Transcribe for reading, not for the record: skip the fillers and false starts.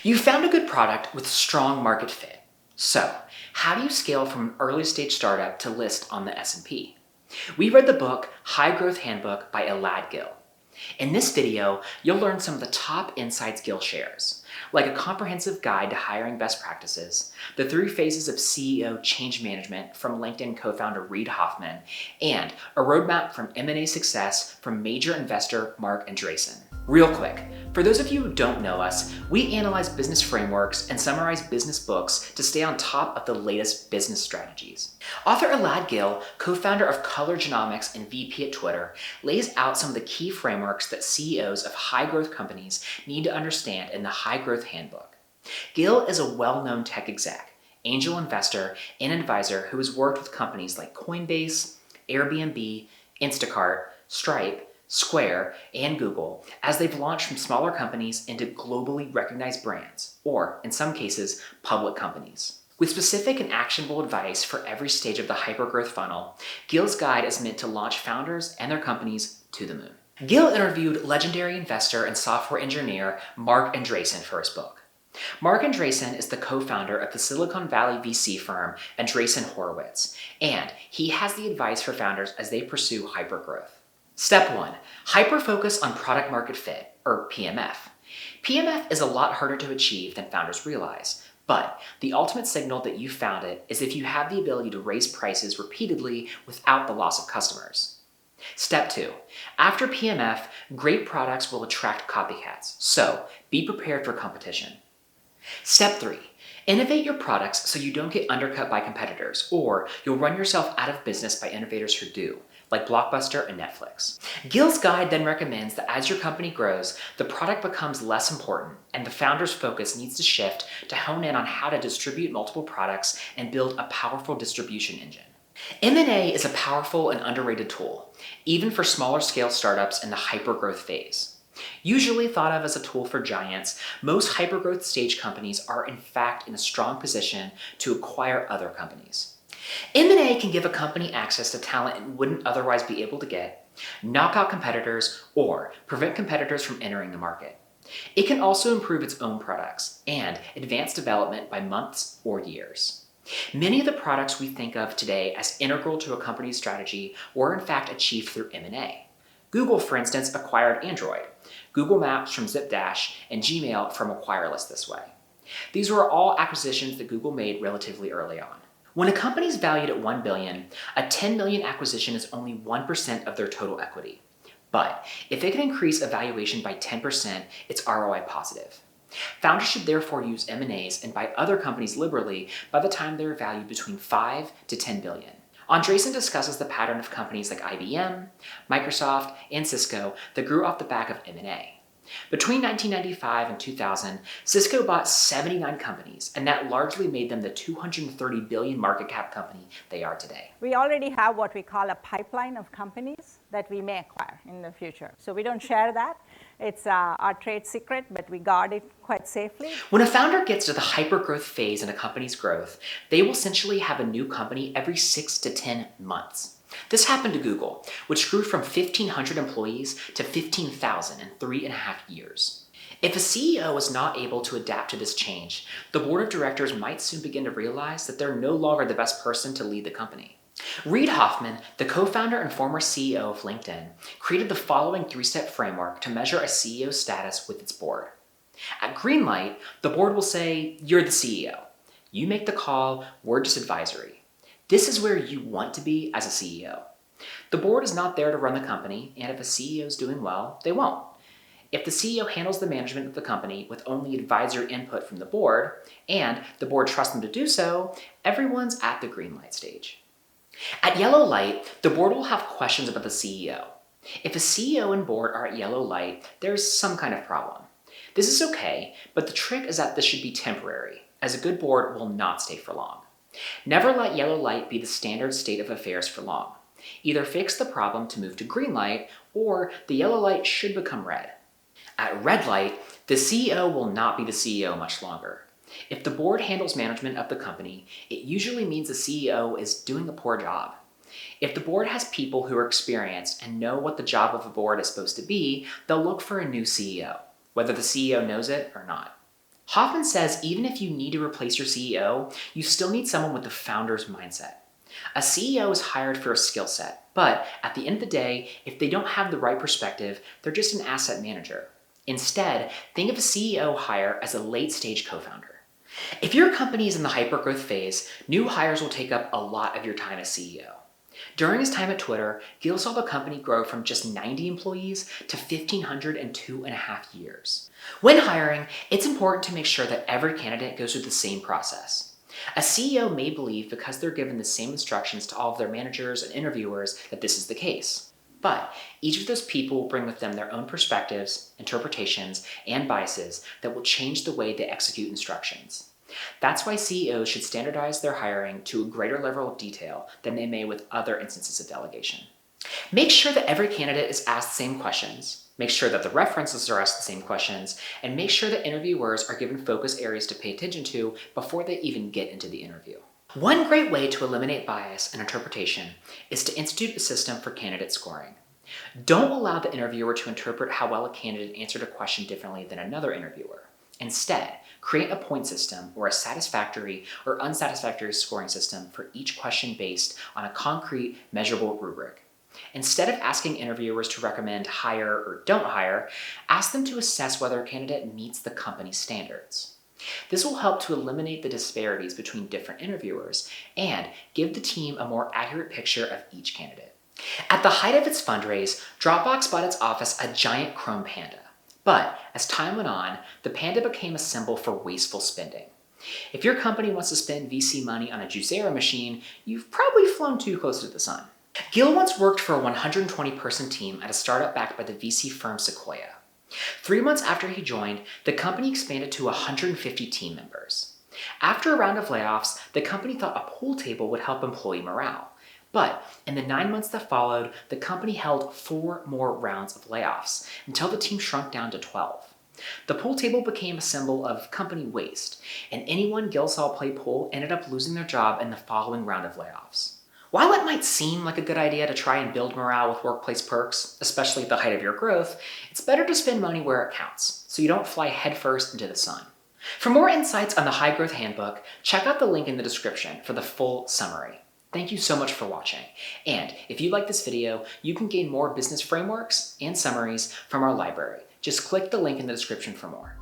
You found a good product with strong market fit. So, how do you scale from an early stage startup to list on the S&P? We read the book High Growth Handbook by Elad Gil. In this video, you'll learn some of the top insights Gil shares, like a comprehensive guide to hiring best practices, the 3 phases of CEO change management from LinkedIn co-founder Reid Hoffman, and a roadmap from M&A success from major investor Marc Andreessen. Real quick, for those of you who don't know us, we analyze business frameworks and summarize business books to stay on top of the latest business strategies. Author Elad Gil, co-founder of Color Genomics and VP at Twitter, lays out some of the key frameworks that CEOs of high-growth companies need to understand in the High Growth Handbook. Gil is a well-known tech exec, angel investor, and advisor who has worked with companies like Coinbase, Airbnb, Instacart, Stripe, Square, and Google as they've launched from smaller companies into globally recognized brands, or in some cases, public companies. With specific and actionable advice for every stage of the hypergrowth funnel, Gil's guide is meant to launch founders and their companies to the moon. Gil interviewed legendary investor and software engineer Marc Andreessen for his book. Marc Andreessen is the co-founder of the Silicon Valley VC firm Andressen Horowitz, and he has the advice for founders as they pursue hypergrowth. Step 1. Hyper-focus on product market fit, or PMF. PMF is a lot harder to achieve than founders realize, but the ultimate signal that you found it is if you have the ability to raise prices repeatedly without the loss of customers. Step 2. After PMF, great products will attract copycats, so be prepared for competition. Step 3. Innovate your products so you don't get undercut by competitors, or you'll run yourself out of business by innovators who do, like Blockbuster and Netflix. Gil's guide then recommends that as your company grows, the product becomes less important, and the founder's focus needs to shift to hone in on how to distribute multiple products and build a powerful distribution engine. M&A is a powerful and underrated tool, even for smaller scale startups in the hypergrowth phase. Usually thought of as a tool for giants, most hypergrowth stage companies are in fact in a strong position to acquire other companies. M&A can give a company access to talent it wouldn't otherwise be able to get, knock out competitors, or prevent competitors from entering the market. It can also improve its own products and advance development by months or years. Many of the products we think of today as integral to a company's strategy were in fact achieved through M&A. Google, for instance, acquired Android, Google Maps from ZipDash, and Gmail from Acquireless this way. These were all acquisitions that Google made relatively early on. When a company is valued at $1 billion, a $10 million acquisition is only 1% of their total equity. But if it can increase a valuation by 10%, it's ROI positive. Founders should therefore use M&As and buy other companies liberally by the time they're valued between $5 to $10 billion. Andreessen discusses the pattern of companies like IBM, Microsoft, and Cisco that grew off the back of M&A. Between 1995 and 2000, Cisco bought 79 companies, and that largely made them the $230 billion market cap company they are today. We already have what we call a pipeline of companies that we may acquire in the future. So we don't share that. It's our trade secret, but we guard it quite safely. When a founder gets to the hypergrowth phase in a company's growth, they will essentially have a new company every 6 to 10 months. This happened to Google, which grew from 1,500 employees to 15,000 in 3.5 years. If a CEO is not able to adapt to this change, the board of directors might soon begin to realize that they're no longer the best person to lead the company. Reid Hoffman, the co-founder and former CEO of LinkedIn, created the following 3-step framework to measure a CEO's status with its board. At green light, the board will say, "You're the CEO. You make the call, we're just advisory." This is where you want to be as a CEO. The board is not there to run the company, and if a CEO is doing well, they won't. If the CEO handles the management of the company with only advisory input from the board, and the board trusts them to do so, everyone's at the green light stage. At yellow light, the board will have questions about the CEO. If a CEO and board are at yellow light, there's some kind of problem. This is okay, but the trick is that this should be temporary, as a good board will not stay for long. Never let yellow light be the standard state of affairs for long. Either fix the problem to move to green light, or the yellow light should become red. At red light, the CEO will not be the CEO much longer. If the board handles management of the company, it usually means the CEO is doing a poor job. If the board has people who are experienced and know what the job of a board is supposed to be, they'll look for a new CEO, whether the CEO knows it or not. Hoffman says even if you need to replace your CEO, you still need someone with the founder's mindset. A CEO is hired for a skill set, but at the end of the day, if they don't have the right perspective, they're just an asset manager. Instead, think of a CEO hire as a late-stage co-founder. If your company is in the hypergrowth phase, new hires will take up a lot of your time as CEO. During his time at Twitter, Gil saw the company grow from just 90 employees to 1,500 in 2.5 years. When hiring, it's important to make sure that every candidate goes through the same process. A CEO may believe because they're given the same instructions to all of their managers and interviewers that this is the case. But each of those people will bring with them their own perspectives, interpretations, and biases that will change the way they execute instructions. That's why CEOs should standardize their hiring to a greater level of detail than they may with other instances of delegation. Make sure that every candidate is asked the same questions. Make sure that the references are asked the same questions, and make sure that interviewers are given focus areas to pay attention to before they even get into the interview. One great way to eliminate bias and interpretation is to institute a system for candidate scoring. Don't allow the interviewer to interpret how well a candidate answered a question differently than another interviewer. Instead, create a point system or a satisfactory or unsatisfactory scoring system for each question based on a concrete, measurable rubric. Instead of asking interviewers to recommend hire or don't hire, ask them to assess whether a candidate meets the company's standards. This will help to eliminate the disparities between different interviewers and give the team a more accurate picture of each candidate. At the height of its fundraise, Dropbox bought its office a giant chrome panda. But as time went on, the panda became a symbol for wasteful spending. If your company wants to spend VC money on a Juicero machine, you've probably flown too close to the sun. Gil once worked for a 120-person team at a startup backed by the VC firm Sequoia. 3 months after he joined, the company expanded to 150 team members. After a round of layoffs, the company thought a pool table would help employee morale. But in the 9 months that followed, the company held 4 more rounds of layoffs until the team shrunk down to 12. The pool table became a symbol of company waste, and anyone Gil saw play pool ended up losing their job in the following round of layoffs. While it might seem like a good idea to try and build morale with workplace perks, especially at the height of your growth, it's better to spend money where it counts, so you don't fly headfirst into the sun. For more insights on the High Growth Handbook, check out the link in the description for the full summary. Thank you so much for watching. And if you like this video, you can gain more business frameworks and summaries from our library. Just click the link in the description for more.